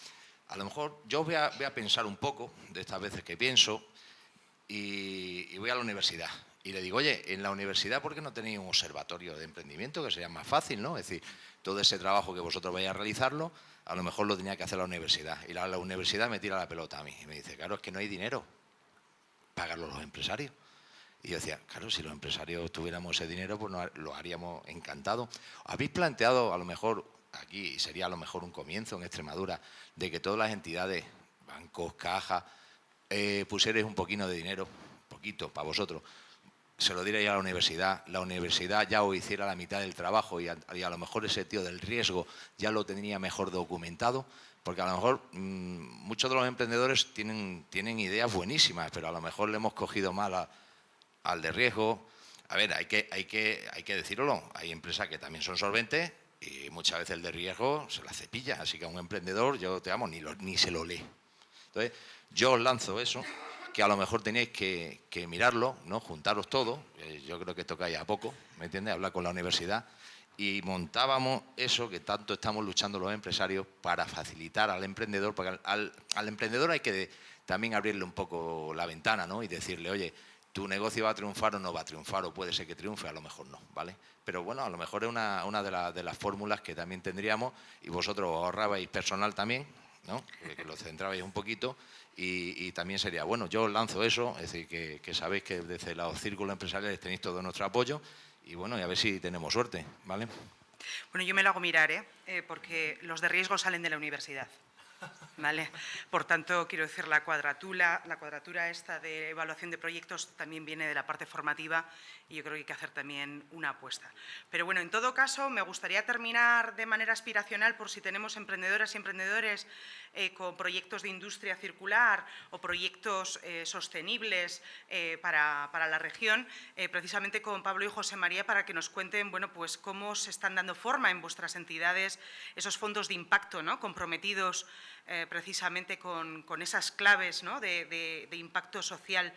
a lo mejor yo voy a pensar un poco de estas veces que pienso y voy a la universidad. Y le digo, oye, en la universidad, ¿por qué no tenéis un observatorio de emprendimiento? Que sería más fácil, ¿no? Es decir, todo ese trabajo que vosotros vais a realizarlo, a lo mejor lo tenía que hacer la universidad. Y la universidad me tira la pelota a mí. Y me dice, claro, es que no hay dinero. Pagarlo los empresarios. Y yo decía, claro, si los empresarios tuviéramos ese dinero, pues lo haríamos encantado. ¿Habéis planteado, a lo mejor, aquí sería a lo mejor un comienzo en Extremadura, de que todas las entidades, bancos, cajas, pusierais un poquito de dinero, poquito, para vosotros, se lo diréis a la universidad ya os hiciera la mitad del trabajo y a lo mejor ese tío del riesgo ya lo tendría mejor documentado? Porque a lo mejor muchos de los emprendedores tienen ideas buenísimas, pero a lo mejor le hemos cogido mal al de riesgo. A ver, hay que decirlo, hay empresas que también son solventes y muchas veces el de riesgo se la cepilla, así que a un emprendedor, yo te amo, ni se lo lee. Entonces, yo os lanzo eso, que a lo mejor tenéis que mirarlo, ¿no? Juntaros todos, yo creo que toca ya poco, ¿me entiendes? Hablar con la universidad y montábamos eso que tanto estamos luchando los empresarios para facilitar al emprendedor, porque al emprendedor hay que también abrirle un poco la ventana, ¿no? Y decirle, oye, tu negocio va a triunfar o no va a triunfar, o puede ser que triunfe, a lo mejor no, ¿vale? Pero bueno, a lo mejor es una de las fórmulas que también tendríamos y vosotros ahorrabais personal también, ¿no? Que lo centrabais un poquito y también sería, bueno, yo os lanzo eso, es decir, que sabéis que desde los círculos empresariales tenéis todo nuestro apoyo y bueno, y a ver si tenemos suerte, ¿vale? Bueno, yo me lo hago mirar, porque los de riesgo salen de la universidad. ¿Vale? Por tanto, quiero decir, la cuadratura esta de evaluación de proyectos también viene de la parte formativa y yo creo que hay que hacer también una apuesta. Pero bueno, en todo caso, me gustaría terminar de manera aspiracional por si tenemos emprendedoras y emprendedores con proyectos de industria circular o proyectos sostenibles para la región, precisamente con Pablo y José María para que nos cuenten, bueno, pues cómo se están dando forma en vuestras entidades esos fondos de impacto, ¿no? Comprometidos precisamente con esas claves, ¿no? de impacto social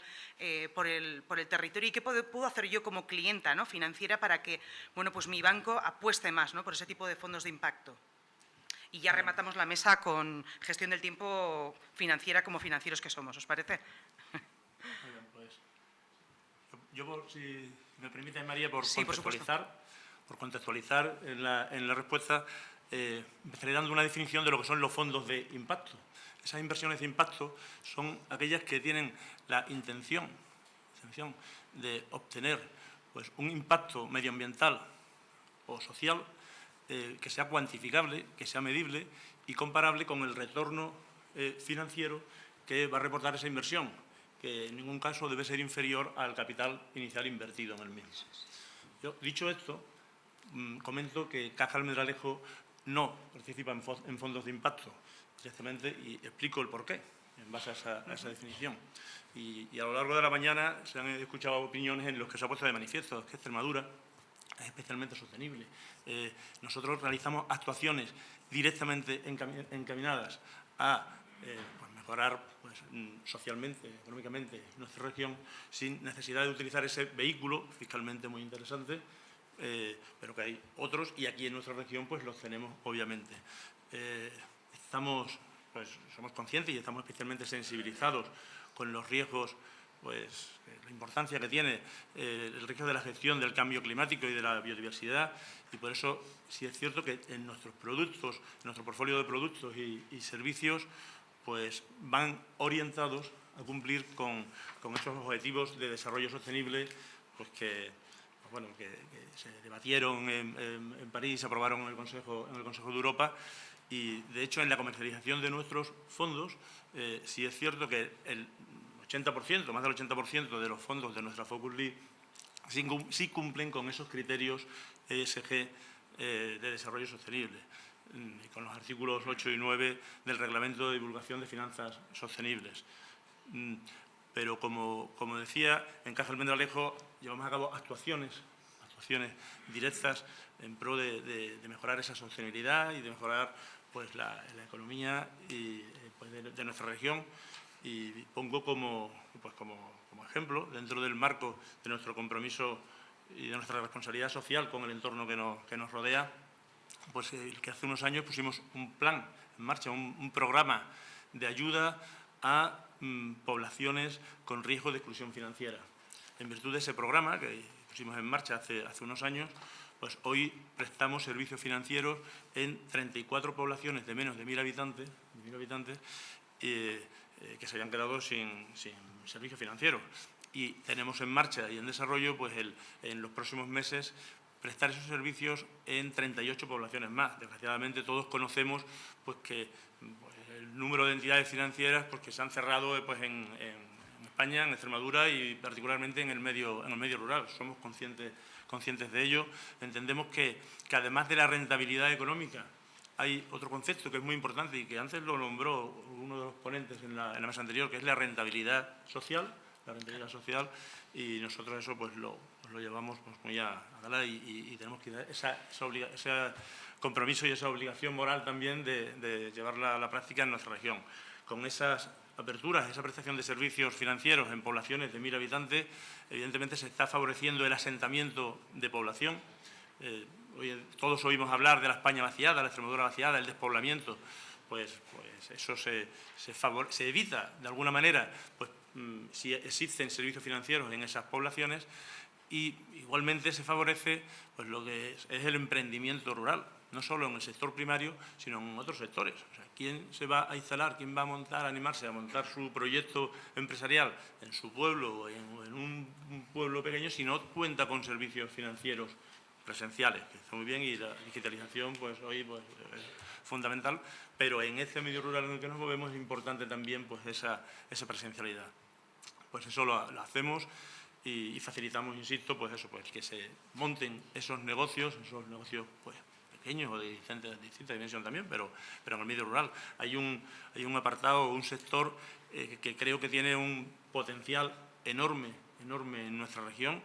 por el territorio y qué puedo hacer yo como clienta, ¿no? financiera para que, bueno, pues mi banco apueste más, ¿no? por ese tipo de fondos de impacto. Y ya rematamos la mesa con gestión del tiempo financiera como financieros que somos, ¿os parece? Oigan, pues, yo si me permite, María, por Sí, contextualizar en la respuesta, empezaré dando una definición de lo que son los fondos de impacto. Esas inversiones de impacto son aquellas que tienen la intención de obtener pues, un impacto medioambiental o social que sea cuantificable, que sea medible y comparable con el retorno financiero que va a reportar esa inversión, que en ningún caso debe ser inferior al capital inicial invertido en el mismo. Yo, dicho esto, comento que Caja Almendralejo no participa en fondos de impacto directamente y explico el porqué en base a esa definición. Y a lo largo de la mañana se han escuchado opiniones en las que se ha puesto de manifiesto que Extremadura es especialmente sostenible. Nosotros realizamos actuaciones directamente encaminadas a pues mejorar pues, socialmente, económicamente nuestra región sin necesidad de utilizar ese vehículo fiscalmente muy interesante, pero que hay otros y aquí en nuestra región pues los tenemos obviamente. Somos conscientes y estamos especialmente sensibilizados con los riesgos, pues la importancia que tiene el riesgo de la gestión del cambio climático y de la biodiversidad y por eso sí es cierto que en nuestros productos, en nuestro portfolio de productos y servicios pues van orientados a cumplir con esos objetivos de desarrollo sostenible pues que se debatieron en París, se aprobaron en el Consejo de Europa y, de hecho, en la comercialización de nuestros fondos, sí es cierto que el 80%, más del 80% de los fondos de nuestra Focus Lead sí cumplen con esos criterios ESG de desarrollo sostenible, y con los artículos 8 y 9 del Reglamento de Divulgación de Finanzas Sostenibles. Pero, como decía, en Caja Almendralejo llevamos a cabo actuaciones directas en pro de mejorar esa sostenibilidad y de mejorar pues, la economía y, pues, de nuestra región. Y pongo como ejemplo, dentro del marco de nuestro compromiso y de nuestra responsabilidad social con el entorno que nos rodea, pues el que hace unos años pusimos un plan en marcha un programa de ayuda a poblaciones con riesgo de exclusión financiera. En virtud de ese programa que pusimos en marcha hace unos años, pues hoy prestamos servicios financieros en 34 poblaciones de menos de 1.000 habitantes que se habían quedado sin servicios financieros. Y tenemos en marcha y en desarrollo, pues en los próximos meses, prestar esos servicios en 38 poblaciones más. Desgraciadamente todos conocemos pues, que el número de entidades financieras pues, que se han cerrado pues, en España, en Extremadura y particularmente en el medio rural. Somos conscientes de ello. Entendemos que además de la rentabilidad económica hay otro concepto que es muy importante y que antes lo nombró uno de los ponentes en la mesa anterior, que es la rentabilidad social. Y nosotros eso pues lo llevamos pues, muy a gala y tenemos que dar ese compromiso y esa obligación moral también de llevarla a la práctica en nuestra región. Con esas aperturas, esa prestación de servicios financieros en poblaciones de 1.000 habitantes, evidentemente se está favoreciendo el asentamiento de población. Todos oímos hablar de la España vaciada, la Extremadura vaciada, el despoblamiento. Pues eso se evita de alguna manera pues, si existen servicios financieros en esas poblaciones y igualmente se favorece pues, lo que es el emprendimiento rural, no solo en el sector primario, sino en otros sectores. O sea, ¿quién se va a instalar, quién va a animarse a montar su proyecto empresarial en su pueblo o en un pueblo pequeño si no cuenta con servicios financieros presenciales? Que está muy bien y la digitalización pues, hoy pues, es fundamental, pero en este medio rural en el que nos movemos es importante también pues, esa presencialidad. Pues eso lo hacemos y facilitamos, insisto, pues eso, pues que se monten esos negocios pues, pequeños o de distinta dimensión también, pero en el medio rural. Hay un apartado, un sector que creo que tiene un potencial enorme en nuestra región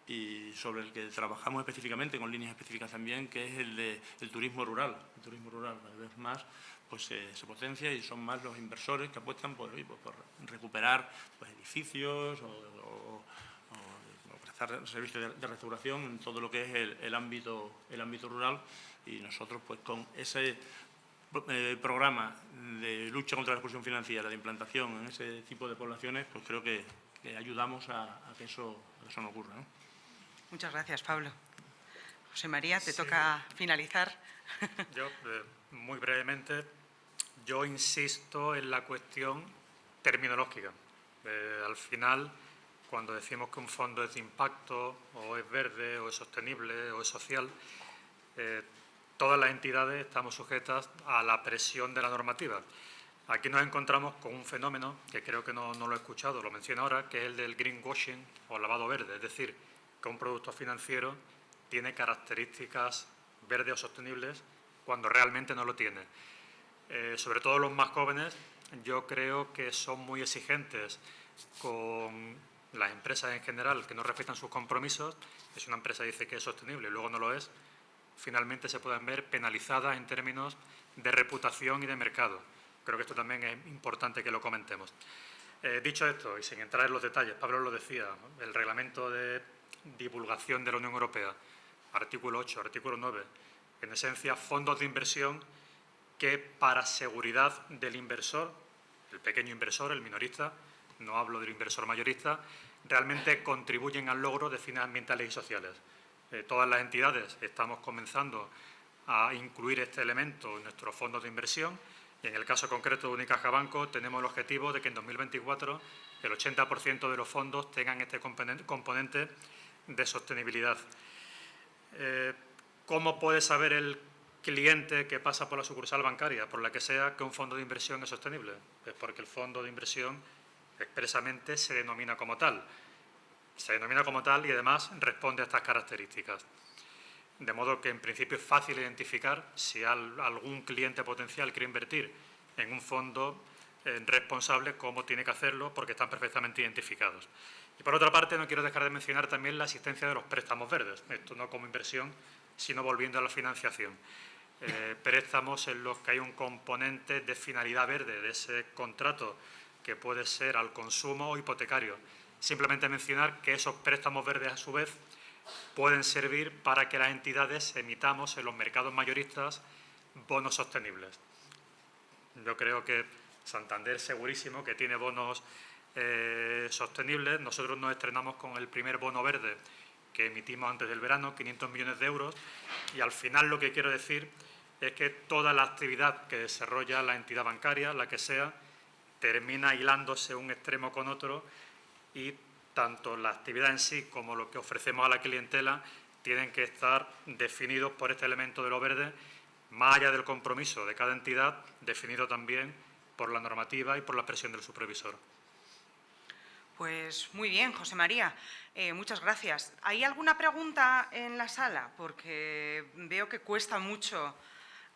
y sobre el que trabajamos específicamente, con líneas específicas también, que es el turismo rural. El turismo rural, cada vez más, pues se potencia y son más los inversores que apuestan por recuperar pues, edificios o prestar servicios de restauración en todo lo que es el ámbito rural y nosotros pues con ese programa de lucha contra la exclusión financiera, de implantación en ese tipo de poblaciones, pues creo que ayudamos a que eso no ocurra, ¿no? Muchas gracias, Pablo. José María, te toca finalizar. Yo, muy brevemente, yo insisto en la cuestión terminológica. Al final, cuando decimos que un fondo es de impacto, o es verde, o es sostenible, o es social, todas las entidades estamos sujetas a la presión de la normativa. Aquí nos encontramos con un fenómeno que creo que no lo he escuchado, lo menciono ahora, que es el del greenwashing o lavado verde, es decir, que un producto financiero tiene características verdes o sostenibles cuando realmente no lo tiene. Sobre todo los más jóvenes, yo creo que son muy exigentes con las empresas en general que no respetan sus compromisos. Si una empresa dice que es sostenible y luego no lo es, finalmente se pueden ver penalizadas en términos de reputación y de mercado. Creo que esto también es importante que lo comentemos. Dicho esto, y sin entrar en los detalles, Pablo lo decía, ¿no? El reglamento de divulgación de la Unión Europea, artículo 8, artículo 9, en esencia, fondos de inversión que para seguridad del inversor, el pequeño inversor, el minorista, no hablo del inversor mayorista, realmente contribuyen al logro de fines ambientales y sociales. Todas las entidades estamos comenzando a incluir este elemento en nuestros fondos de inversión y en el caso concreto de Unicaja Banco tenemos el objetivo de que en 2024 el 80% de los fondos tengan este componente de sostenibilidad. ¿Cómo puede saber el cliente que pasa por la sucursal bancaria, por la que sea, que un fondo de inversión es sostenible? Es porque el fondo de inversión expresamente se denomina como tal. Se denomina como tal y además responde a estas características. De modo que en principio es fácil identificar si algún cliente potencial quiere invertir en un fondo responsable, cómo tiene que hacerlo, porque están perfectamente identificados. Y por otra parte, no quiero dejar de mencionar también la existencia de los préstamos verdes, esto no como inversión, sino volviendo a la financiación. Préstamos en los que hay un componente de finalidad verde, de ese contrato que puede ser al consumo o hipotecario. Simplemente mencionar que esos préstamos verdes, a su vez, pueden servir para que las entidades emitamos en los mercados mayoristas bonos sostenibles. Yo creo que Santander segurísimo que tiene bonos sostenibles. Nosotros nos estrenamos con el primer bono verde que emitimos antes del verano, 500 millones de euros, y al final lo que quiero decir es que toda la actividad que desarrolla la entidad bancaria, la que sea, termina hilándose un extremo con otro y tanto la actividad en sí como lo que ofrecemos a la clientela tienen que estar definidos por este elemento de lo verde, más allá del compromiso de cada entidad, definido también por la normativa y por la presión del supervisor. Pues muy bien, José María. Muchas gracias. ¿Hay alguna pregunta en la sala? Porque veo que cuesta mucho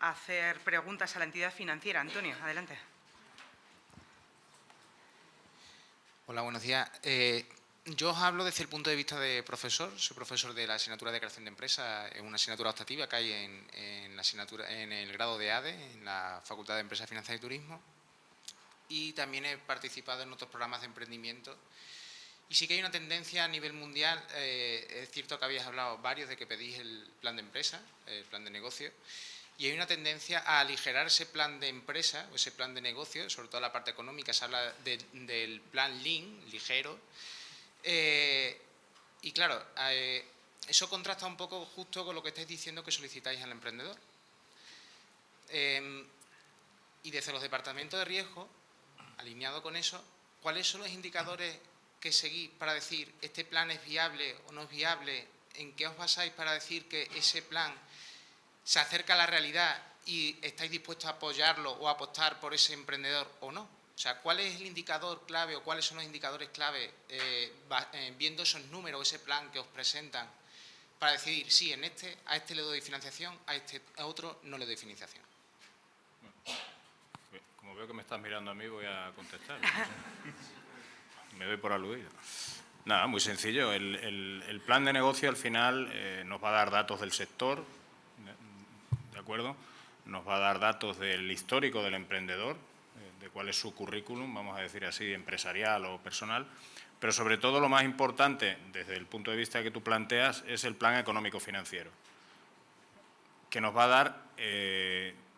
hacer preguntas a la entidad financiera. Antonio, adelante. Hola, buenos días. Yo os hablo desde el punto de vista de profesor. Soy profesor de la asignatura de creación de empresas, es una asignatura optativa que hay en el grado de ADE, en la Facultad de Empresas, Finanzas y Turismo. Y también he participado en otros programas de emprendimiento. Y sí que hay una tendencia a nivel mundial. Es cierto que habéis hablado varios de que pedís el plan de empresa, el plan de negocio. Y hay una tendencia a aligerar ese plan de empresa o ese plan de negocio, sobre todo la parte económica. Se habla del plan lean, ligero. Y claro, eso contrasta un poco justo con lo que estáis diciendo que solicitáis al emprendedor. Y desde los departamentos de riesgo, alineado con eso, ¿cuáles son los indicadores que seguís para decir este plan es viable o no es viable? ¿En qué os basáis para decir que ese plan se acerca a la realidad y estáis dispuestos a apoyarlo o a apostar por ese emprendedor o no? O sea, ¿cuál es el indicador clave o cuáles son los indicadores clave viendo esos números, ese plan que os presentan para decidir, sí, a este le doy financiación, a otro no le doy financiación? Como veo que me estás mirando a mí, voy a contestar. Me doy por aludido. Nada, muy sencillo. El plan de negocio al final nos va a dar datos del sector, ¿de acuerdo? Nos va a dar datos del histórico del emprendedor, de cuál es su currículum, vamos a decir así, empresarial o personal, pero sobre todo lo más importante desde el punto de vista que tú planteas es el plan económico-financiero, que nos va a dar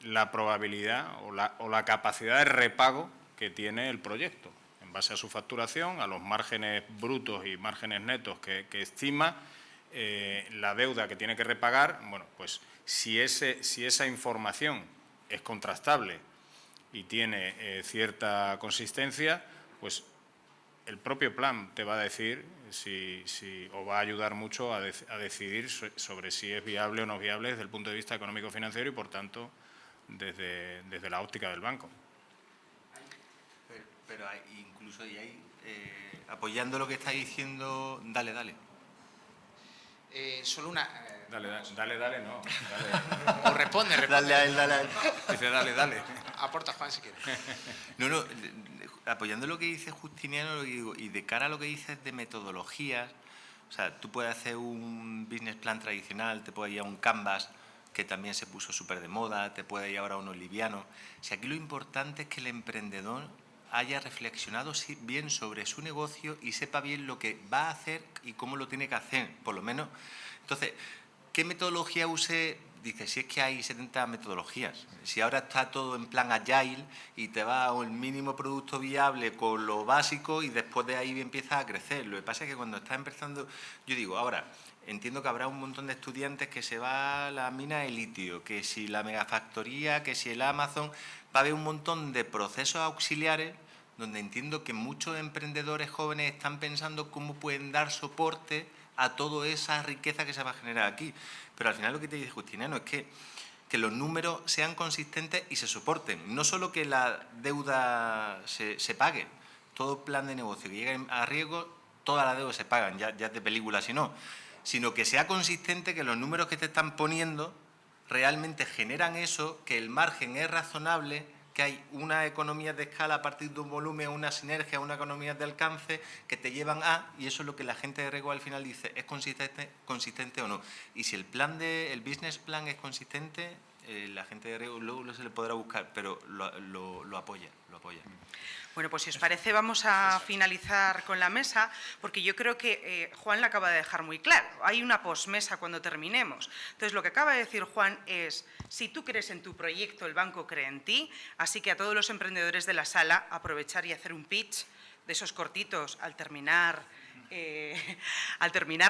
la probabilidad o la capacidad de repago que tiene el proyecto, en base a su facturación, a los márgenes brutos y márgenes netos que estima, la deuda que tiene que repagar. Bueno, pues si esa información es contrastable y tiene cierta consistencia, pues el propio plan te va a decir o va a ayudar mucho a decidir sobre si es viable o no viable desde el punto de vista económico-financiero y, por tanto, desde la óptica del banco. Pero incluso ahí, apoyando lo que está diciendo, dale. Solo una... Dale, no. O responde. Dale a él. Dice dale. Aporta, Juan, si quieres. No, apoyando lo que dice Justiniano, lo que digo, y de cara a lo que dices de metodologías, o sea, tú puedes hacer un business plan tradicional, te puedes ir a un Canvas, que también se puso súper de moda, te puedes ir ahora a uno liviano. Si aquí lo importante es que el emprendedor haya reflexionado bien sobre su negocio y sepa bien lo que va a hacer y cómo lo tiene que hacer, por lo menos. Entonces, ¿qué metodología use? Dice, si es que hay 70 metodologías, si ahora está todo en plan agile y te va al mínimo producto viable con lo básico y después de ahí empiezas a crecer. Lo que pasa es que cuando estás empezando, yo digo, ahora, entiendo que habrá un montón de estudiantes que se va a la mina de litio, que si la megafactoría, que si el Amazon, va a haber un montón de procesos auxiliares donde entiendo que muchos emprendedores jóvenes están pensando cómo pueden dar soporte a toda esa riqueza que se va a generar aquí. Pero al final lo que te dice Justiniano es que los números sean consistentes y se soporten. No solo que la deuda se pague, todo plan de negocio que llegue a riesgo, toda la deuda se pagan, ya es de película si no, sino que sea consistente, que los números que te están poniendo realmente generan eso, que el margen es razonable, que hay una economía de escala a partir de un volumen, una sinergia, una economía de alcance que te llevan y eso es lo que la gente de riesgo al final dice, ¿es consistente o no? Y si el business plan es consistente, la gente de riesgo luego se le podrá buscar, pero lo apoya, lo apoya. Bueno, pues si os parece vamos a finalizar con la mesa, porque yo creo que Juan la acaba de dejar muy claro. Hay una posmesa cuando terminemos. Entonces, lo que acaba de decir Juan es, si tú crees en tu proyecto, el banco cree en ti, así que a todos los emprendedores de la sala, aprovechar y hacer un pitch de esos cortitos al terminar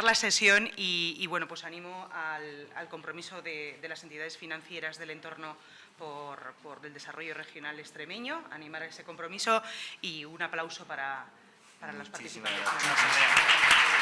la sesión y bueno, pues animo al compromiso de las entidades financieras del entorno por el desarrollo regional extremeño, animar a ese compromiso y un aplauso para los participantes. Gracias.